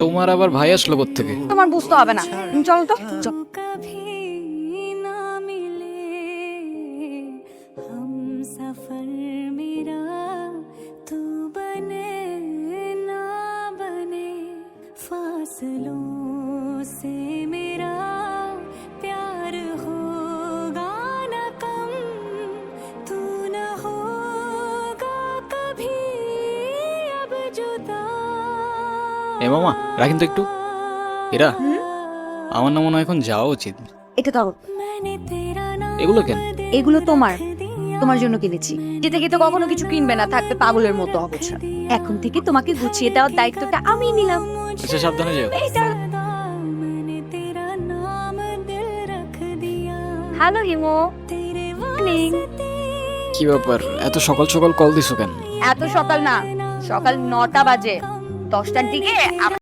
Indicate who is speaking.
Speaker 1: তোমার আবার ভাই আসলো কোত্থেকে?
Speaker 2: তোমার বুঝতে হবে না, চলো তো চলো।
Speaker 3: कभी ना मिले हम सफर मेरा तू बने ना बने फासलों से मेरा प्यार होगा ना कम तू न होगा कभी अब जुदा
Speaker 1: এ মামা রাখেন তো একটু। এরা আমার না মনে হয় এখন যাওয়া উচিত।
Speaker 2: এটা ধরো,
Speaker 3: मैंने तेरा नाम
Speaker 1: এগুলো কেন?
Speaker 2: এগুলো তোমার তোমার জন্য কিনেছি। যেতে গিয়ে তো কখনো কিছু কিনবে না, থাকবে পাগলের মতো অবস্থা। এখন থেকে তোমাকে গুছিয়ে দেওয়ার দায়িত্বটা আমি নিলাম।
Speaker 1: আচ্ছা সাবধানে যেও।
Speaker 2: এইটা
Speaker 3: मैंने तेरा नाम दिल रख दिया
Speaker 2: হ্যালো হিমো,
Speaker 3: तेरे
Speaker 2: মর্নিং।
Speaker 1: কি ব্যাপার এত সকাল সকাল কল দিছো কেন?
Speaker 2: এত সকাল না, সকাল 9টা বাজে, 10টার দিকে